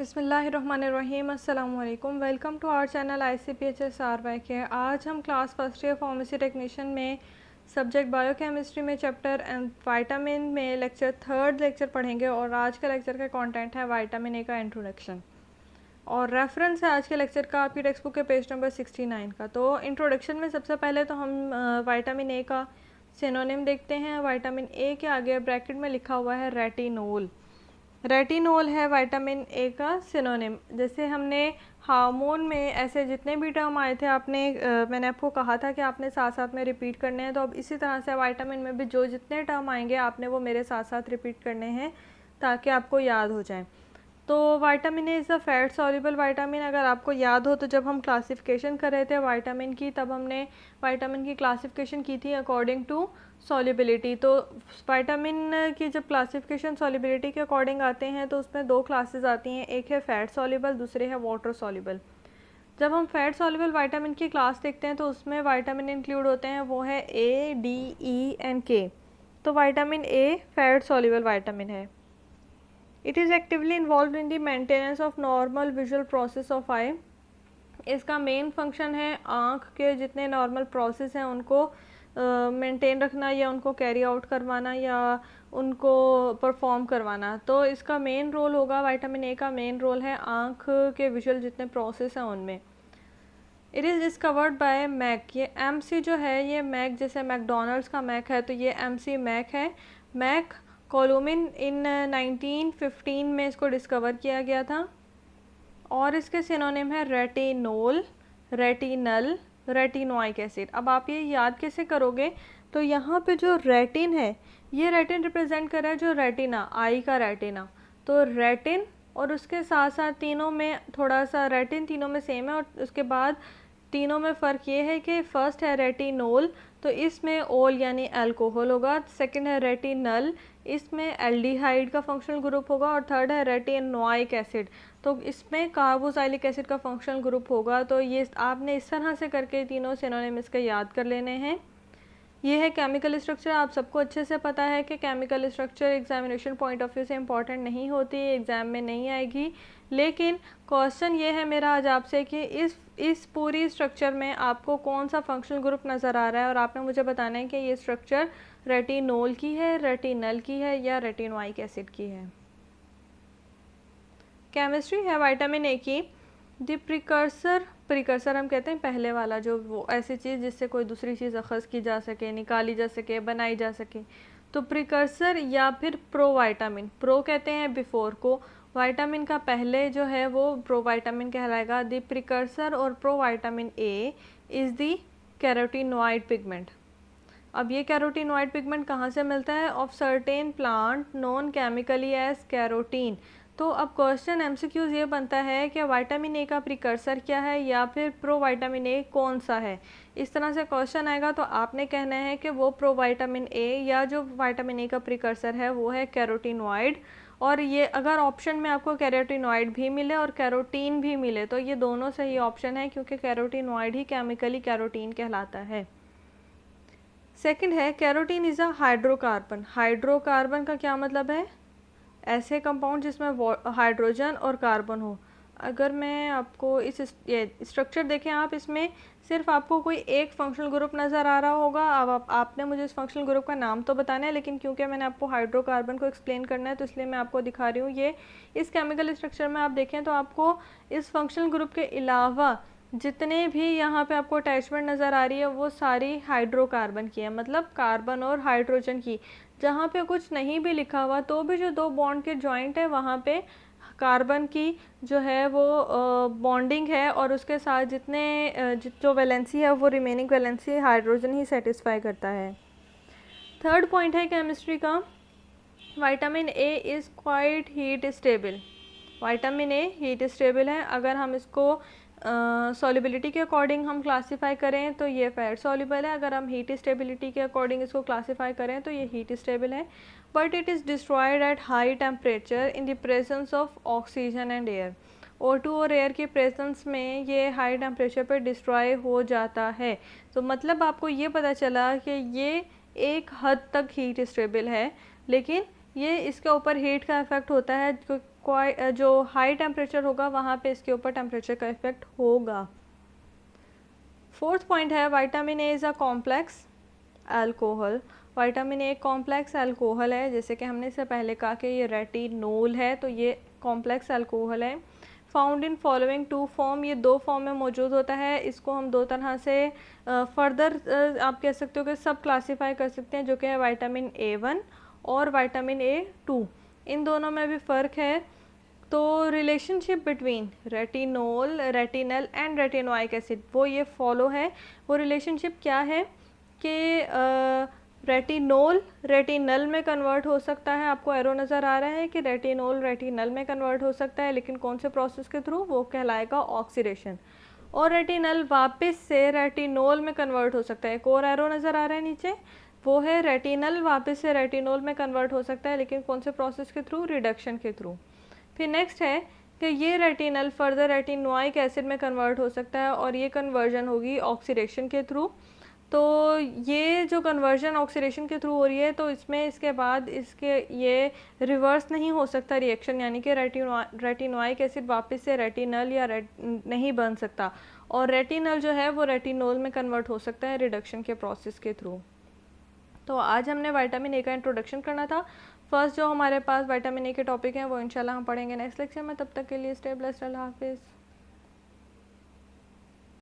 बिस्मिल्लाहिर्रहमानिर्रहीम अस्सलाम वालेकुम। Welcome to our channel ICPHSRY के। आज हम class first year pharmacy technician में सब्जेक्ट बायोकेमिस्ट्री में चैप्टर विटामिन में थर्ड लेक्चर पढ़ेंगे और आज का लेक्चर का कंटेंट है विटामिन ए का इंट्रोडक्शन और रेफरेंस है आज के लेक्चर का आपकी टेक्स्ट बुक के पेज नंबर 69 का। तो इंट्रोडक्शन में सबसे पहले तो हम विटामिन ए का सिनोनिम देखते हैं। विटामिन ए के आगे ब्रैकेट में लिखा हुआ है रेटिनोल। रेटिनोल है विटामिन ए का सिनोनिम। जैसे हमने हार्मोन में ऐसे जितने भी टर्म आए थे मैंने आपको कहा था कि आपने साथ साथ में रिपीट करने हैं, तो अब इसी तरह से विटामिन में भी जो जितने टर्म आएंगे आपने वो मेरे साथ साथ रिपीट करने हैं ताकि आपको याद हो जाए। तो vitamin A is a fat soluble vitamin. अगर आपको याद हो तो जब हम क्लासिफिकेशन कर रहे थे विटामिन की, तब हमने विटामिन की क्लासिफिकेशन की थी अकॉर्डिंग टू सॉल्युबिलिटी। तो विटामिन की जब क्लासिफिकेशन सॉल्युबिलिटी के अकॉर्डिंग आते हैं तो उसमें दो क्लासेस आती हैं, एक है फैट सॉल्युबल, दूसरे है वाटर सॉल्युबल। जब हम फैट सॉल्युबल विटामिन की क्लास देखते हैं तो उसमें विटामिन इंक्लूड होते हैं, वो है ए, डी, ई एंड के। तो vitamin A fat soluble vitamin है। It is actively involved in the maintenance of normal visual process of eye. इसका मेन फंक्शन है आँख के जितने नॉर्मल प्रोसेस हैं उनको मेंटेन रखना या उनको कैरी आउट करवाना या उनको परफॉर्म करवाना। तो इसका मेन रोल होगा, विटामिन ए का मेन रोल है आँख के विजुअल जितने प्रोसेस हैं उनमें। It is discovered by Mac. ये एमसी जो है ये मैक, जैसे मैकडोनल्ड्स का मैक है तो ये एमसी मैक है। मैक कोलुमिन इन 1915 में इसको डिस्कवर किया गया था और इसके सिनोनिम है रेटिनोल, रेटिनल, रेटिनोइक एसिड। अब आप ये याद कैसे करोगे, तो यहाँ पे जो रेटिन है ये रेटिन रिप्रेजेंट कर रहा है जो रेटिना, आई का रेटिना। तो रेटिन और उसके साथ साथ तीनों में थोड़ा सा रेटिन तीनों में सेम है और उसके बाद तीनों में फ़र्क ये है कि फर्स्ट है रेटिनोल तो इसमें ओल यानी अल्कोहल होगा, सेकंड है रेटिनल इसमें एल्डिहाइड का फंक्शनल ग्रुप होगा और थर्ड है रेटिनोइक एसिड तो इसमें कार्बोक्सिलिक एसिड का फंक्शनल ग्रुप होगा। तो ये आपने इस तरह से करके तीनों सिनोनिम इसके याद कर लेने हैं। ये है केमिकल स्ट्रक्चर। आप सबको अच्छे से पता है कि chemical structure examination point of view से इम्पॉर्टेंट नहीं होती, एग्ज़ाम में नहीं आएगी, लेकिन क्वेश्चन ये है मेरा आज आपसे कि इस पूरी स्ट्रक्चर में आपको कौन सा फंक्शनल ग्रुप नज़र आ रहा है और आपने मुझे बताना है कि ये स्ट्रक्चर रेटिनोल की है, रेटिनल की है या रेटिनोइक एसिड की है। केमिस्ट्री है विटामिन ए की द प्रिकर्सर हम कहते हैं पहले वाला, जो वो ऐसी चीज़ जिससे कोई दूसरी चीज़ अखज़ की जा सके, निकाली जा सके, बनाई जा सके। तो प्रिकर्सर या फिर प्रोविटामिन, प्रो कहते हैं बिफोर को, विटामिन का पहले जो है वो प्रोविटामिन कहलाएगा। द प्रिकर्सर और provitamin A is the carotenoid pigment. अब ये कैरोटीनॉइड पिगमेंट कहाँ से मिलता है? Of certain plant non chemically as carotene. तो अब क्वेश्चन एमसीक्यूज ये बनता है कि विटामिन ए का प्रिकर्सर क्या है या फिर प्रोविटामिन ए कौन सा है। इस तरह से क्वेश्चन आएगा तो आपने कहना है कि वो प्रोविटामिन ए या जो विटामिन ए का प्रिकर्सर है वो है कैरोटीनॉइड। और ये अगर ऑप्शन में आपको कैरोटीनॉइड भी मिले और कैरोटीन भी मिले तो ये दोनों सही ऑप्शन है, क्योंकि कैरोटीनॉइड ही केमिकली कैरोटीन कहलाता है। सेकंड है carotene is a hydrocarbon. Hydrocarbon का क्या मतलब है? ऐसे कंपाउंड जिसमें हाइड्रोजन और कार्बन हो। अगर मैं आपको इस स्ट्रक्चर देखें आप, इसमें सिर्फ आपको कोई एक फंक्शनल ग्रुप नज़र आ रहा होगा। अब आपने मुझे इस फंक्शनल ग्रुप का नाम तो बताना है, लेकिन क्योंकि मैंने आपको हाइड्रोकार्बन को एक्सप्लेन करना है तो इसलिए मैं आपको दिखा रही हूँ। ये इस केमिकल स्ट्रक्चर में आप देखें तो आपको इस फंक्शनल ग्रुप के अलावा जितने भी यहाँ पे आपको अटैचमेंट नज़र आ रही है वो सारी हाइड्रोकार्बन की है, मतलब कार्बन और हाइड्रोजन की। जहाँ पे कुछ नहीं भी लिखा हुआ तो भी जो दो बॉन्ड के जॉइंट है वहाँ पे कार्बन की जो है वो बॉन्डिंग है और उसके साथ जो वैलेंसी है वो रिमेनिंग वैलेंसी हाइड्रोजन ही सेटिस्फाई करता है। थर्ड पॉइंट है केमिस्ट्री का, vitamin A is quite heat stable. Vitamin A heat stable है। अगर हम इसको सॉल्युबिलिटी के अकॉर्डिंग हम क्लासीफाई करें तो ये फैट सॉल्युबल है। अगर हम हीट स्टेबिलिटी के अकॉर्डिंग इसको क्लासीफाई करें तो ये हीट स्टेबल है। But it is destroyed at high temperature in the presence of oxygen and air. O2 और एयर की प्रेजेंस में ये हाई टेम्परेचर पर डिस्ट्रॉय हो जाता है। तो मतलब आपको ये पता चला कि ये एक हद तक हीट स्टेबल है, लेकिन ये इसके ऊपर हीट का इफ़ेक्ट होता है जो हाई टेम्परेचर होगा वहाँ पे इसके ऊपर टेम्परेचर का इफेक्ट होगा। फोर्थ पॉइंट है vitamin A is a complex alcohol. Vitamin a complex alcohol है, जैसे कि हमने इससे पहले कहा कि ये रेटिनोल है, तो ये कॉम्प्लेक्स अल्कोहल है। Found in following two form, ये दो फॉर्म में मौजूद होता है। इसको हम दो तरह से फर्दर आप कह सकते हो कि सब क्लासीफाई कर सकते हैं, जो कि है विटामिन A1 और विटामिन A2। इन दोनों में भी फ़र्क है। तो relationship between retinol, retinal and retinoic acid वो ये फॉलो है। वो रिलेशनशिप क्या है कि रेटिनोल रेटिनल में कन्वर्ट हो सकता है। आपको एरो नज़र आ रहा है कि रेटिनोल रेटिनल में कन्वर्ट हो सकता है, लेकिन कौन से प्रोसेस के थ्रू? वो कहलाएगा ऑक्सीडेशन। और रेटिनल वापस से रेटिनोल में कन्वर्ट हो सकता है। एक और एरो नज़र आ रहा है नीचे, वो है रेटिनल वापस से रेटिनोल में कन्वर्ट हो सकता है, लेकिन कौन से प्रोसेस के थ्रू? रिडक्शन के थ्रू। फिर नेक्स्ट है कि ये रेटिनल फर्दर रेटिनोइक एसिड में कन्वर्ट हो सकता है, और ये कन्वर्जन होगी ऑक्सीडेशन के थ्रू। तो ये जो कन्वर्जन ऑक्सीडेशन के थ्रू हो रही है, तो इसमें इसके बाद इसके ये रिवर्स नहीं हो सकता रिएक्शन, यानी कि रेटिनोइक एसिड वापस से रेटिनल या नहीं बन सकता, और रेटिनल जो है वो रेटिनोल में कन्वर्ट हो सकता है रिडक्शन के प्रोसेस के थ्रू। तो आज हमने विटामिन ए का इंट्रोडक्शन करना था। फर्स्ट जो हमारे पास विटामिन ए के टॉपिक हैं वो इंशाल्लाह हम पढ़ेंगे नेक्स्ट लेक्चर में। तब तक के लिए स्टे ब्लेस्ड, अल्लाह हाफिज़।